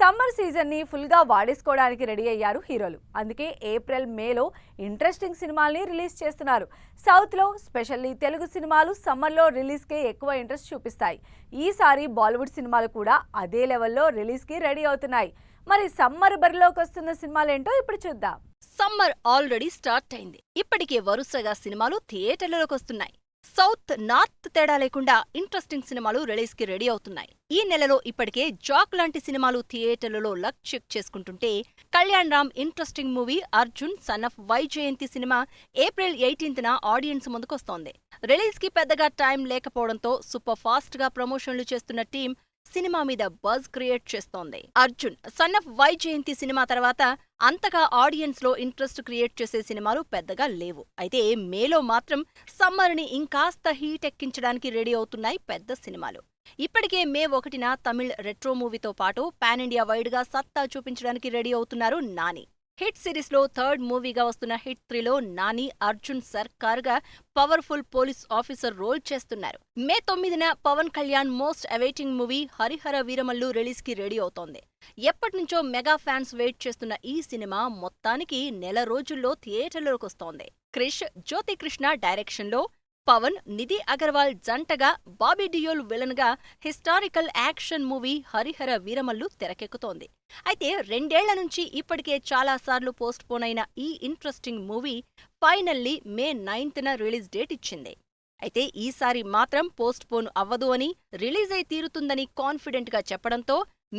Summer season ని full గా వాడేసుకోవడానికి ready అయ్యారు హీరోలు. అందుకే ఏప్రిల్ మేలో ఇంట్రెస్టింగ్ సినిమాల్ని రిలీజ్ చేస్తున్నారు. సౌత్ లో స్పెషల్లీ తెలుగు సినిమాలు సమ్మర్ లో రిలీజ్ కే ఎక్కువ ఇంట్రెస్ట్ చూపిస్తాయి. ఈసారి బాలీవుడ్ సినిమాలు కూడా అదే లెవెల్లో రిలీజ్ కి రెడీ అవుతున్నాయి. మరి సమ్మర్ బరిలోకి వస్తున్న సినిమాలేంటో ఇప్పుడు చూద్దాం. సమ్మర్ ఆల్రెడీ స్టార్ట్ అయింది. ఇప్పటికే వరుసగా సినిమాలు థియేటర్లలోకి వస్తున్నాయి. సౌత్ నార్త్ తేడా లేకుండా ఇంట్రెస్టింగ్ సినిమాలు రిలీజ్ కి రెడీ అవుతున్నాయి. ఈ నెలలో ఇప్పటికే జాక్ లాంటి సినిమాలు థియేటర్లలో లక్ చెక్ చేసుకుంటుంటే, Kalyan Ram interesting movie Arjun son of Vyjayanthi సినిమా ఏప్రిల్ 18న ఆడియన్స్ ముందుకొస్తోంది. రిలీజ్ కి పెద్దగా టైం లేకపోవడంతో సూపర్ ఫాస్ట్ గా ప్రమోషన్లు చేస్తున్న టీం సినిమా మీద బజ్ క్రియేట్ చేస్తోంది. అర్జున్ సన్ ఆఫ్ వైజయంతి సినిమా తర్వాత అంతగా ఆడియన్స్ లో ఇంట్రెస్ట్ క్రియేట్ చేసే సినిమాలు పెద్దగా లేవు. అయితే మేలో మాత్రం సమ్మర్ ని ఇంకాస్త హీట్ ఎక్కించడానికి రెడీ అవుతున్నాయి పెద్ద సినిమాలు. ఇప్పటికే మే 1న తమిళ్ రెట్రో మూవీతో పాటు పాన్ ఇండియా వైడ్ గా సత్తా చూపించడానికి రెడీ అవుతున్నారు నాని. హిట్ సిరీస్ లో థర్డ్ మూవీగా వస్తున్న హిట్ 3లో నాని అర్జున్ సర్కార్ గా పవర్ఫుల్ పోలీస్ ఆఫీసర్ రోల్ చేస్తున్నారు. మే 9న Pawan Kalyan most awaiting movie Harihara Veeramallu release కి రెడీ అవుతోంది. ఎప్పటినుంచో మెగా ఫ్యాన్స్ వెయిట్ చేస్తున్న ఈ సినిమా మొత్తానికి నెల రోజుల్లో థియేటర్లోకి వస్తోంది. క్రిష్ జ్యోతి కృష్ణ డైరెక్షన్ లో పవన్ నిధి అగర్వాల్ జంటగా బాబీ డియోల్ విలన్ గా historical action movie Harihara Veeramallu తెరకెక్కుతోంది. అయితే 2 ఏళ్ల నుంచి ఇప్పటికే చాలాసార్లు పోస్ట్ పోన్ అయిన ఈ ఇంట్రెస్టింగ్ మూవీ ఫైనల్లీ మే 9న రిలీజ్ డేట్ ఇచ్చింది. అయితే ఈసారి మాత్రం పోస్ట్ పోన్ అవ్వదు అని, రిలీజ్ అయి తీరుతుందని కాన్ఫిడెంట్ గా చెప్పడంతో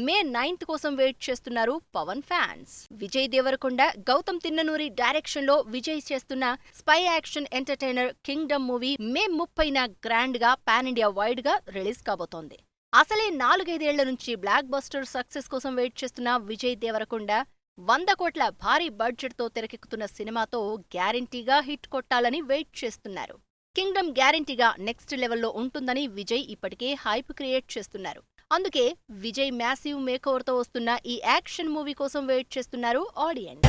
మే 9th కోసం వెయిట్ చేస్తున్నారు పవన్ ఫ్యాన్స్. విజయ్ దేవరకొండ, గౌతమ్ తిన్ననూరి డైరెక్షన్ లో విజయ్ చేస్తున్న spy action entertainer Kingdom movie May 30న గ్రాండ్ గా పాన్ ఇండియా వైడ్ గా రిలీజ్ కాబోతోంది. అసలే 4-5 ఏళ్ల నుంచి బ్లాక్ బస్టర్ సక్సెస్ కోసం వెయిట్ చేస్తున్న విజయ్ దేవరకొండ 100 కోట్ల భారీ బడ్జెట్ తో తెరకెక్కుతున్న సినిమాతో గ్యారంటీగా హిట్ కొట్టాలని వెయిట్ చేస్తున్నారు. కింగ్డమ్ గ్యారంటీగా నెక్స్ట్ లెవెల్లో ఉంటుందని విజయ్ ఇప్పటికే హైప్ క్రియేట్ చేస్తున్నారు. అందుకే విజయ్ మ్యాసివ్ మేకోవర్ తో వస్తున్న ఈ యాక్షన్ మూవీ కోసం వెయిట్ చేస్తున్నారు ఆడియన్స్.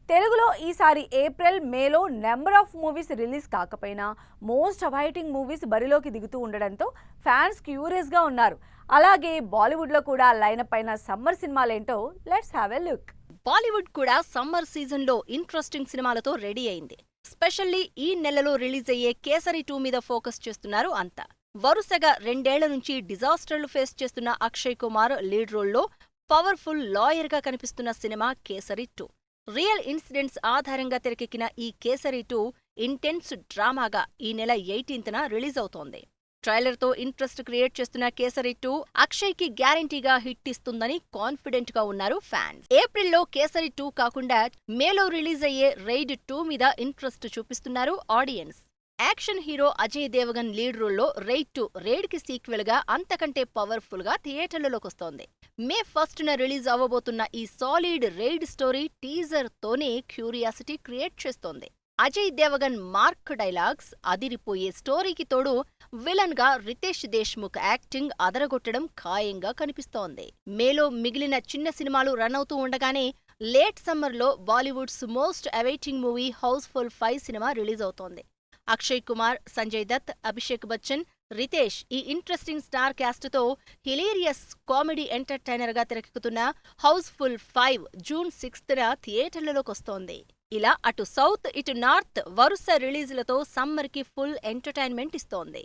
తెలుగులో ఈసారి ఏప్రిల్ మేలో నెంబర్ ఆఫ్ మూవీస్ రిలీజ్ కాకపోయినా మోస్ట్ అవైటింగ్ మూవీస్ బరిలోకి దిగుతూ ఉండడంతో ఫ్యాన్స్ క్యూరియస్ గా ఉన్నారు. అలాగే బాలీవుడ్ లో కూడా లైనప్ అయిన సమ్మర్ సినిమాలేంటో let's have a look. Bollywood కూడా సమ్మర్ సీజన్ లో ఇంట్రెస్టింగ్ సినిమాలతో రెడీ అయింది. స్పెషల్లీ ఈ నెలలో రిలీజ్ అయ్యే కేసరి 2 మీద ఫోకస్ చేస్తున్నారు అంతా. వరుసగా 2 ఏళ్ల నుంచి డిజాస్టర్లు ఫేస్ చేస్తున్న అక్షయ్ కుమార్ లీడ్ రోల్లో పవర్ఫుల్ లాయర్ గా కనిపిస్తున్న సినిమా కేసరి 2. రియల్ ఇన్సిడెంట్స్ ఆధారంగా తెరకెక్కిన ఈ కేసరి 2 ఇంటెన్స్ డ్రామాగా ఈ నెల 18న రిలీజ్ అవుతోంది. ట్రైలర్ తో ఇంట్రెస్ట్ క్రియేట్ చేస్తున్న కేసరి 2 అక్షయ్ కి గ్యారంటీగా హిట్ ఇస్తుందని కాన్ఫిడెంట్ గా ఉన్నారు ఫ్యాన్స్. ఏప్రిల్లో కేసరి 2 కాకుండా మేలో రిలీజ్ అయ్యే రైడ్ 2 మీద ఇంట్రెస్ట్ చూపిస్తున్నారు audience. Action hero Ajay Devgn lead రోల్లో రైడ్ 2 రైడ్ కి సీక్వెల్ గా అంతకంటే పవర్ఫుల్ గా థియేటర్లలోకి వస్తోంది. మే 1న రిలీజ్ అవ్వబోతున్న ఈ సాలిడ్ రైడ్ స్టోరీ టీజర్ తోనే క్యూరియాసిటీ క్రియేట్ చేస్తోంది. అజయ్ దేవగన్ మార్క్ డైలాగ్స్, అదిరిపోయే స్టోరీకి తోడు విలన్ గా రితేష్ దేశ్ముఖ్ యాక్టింగ్ అదరగొట్టడం ఖాయంగా కనిపిస్తోంది. మేలో మిగిలిన చిన్న సినిమాలు రన్ అవుతూ ఉండగానే లేట్ సమ్మర్ లో Bollywood's most awaiting movie Housefull 5 సినిమా రిలీజ్ అవుతోంది. అక్షయ్ కుమార్, సంజయ్ దత్, అభిషేక్ బచ్చన్, రితేష్ ఈ ఇంట్రెస్టింగ్ స్టార్ క్యాస్ట్ తో హిలేరియస్ కామెడీ ఎంటర్టైనర్ గా తెరకెక్కుతున్న హౌస్ఫుల్ 5 జూన్ 6న థియేటర్లలోకి వస్తోంది. ఇలా అటు సౌత్ ఇటు నార్త్ వరుస రిలీజులతో సమ్మర్ కి ఫుల్ ఎంటర్టైన్మెంట్ ఇస్తోంది.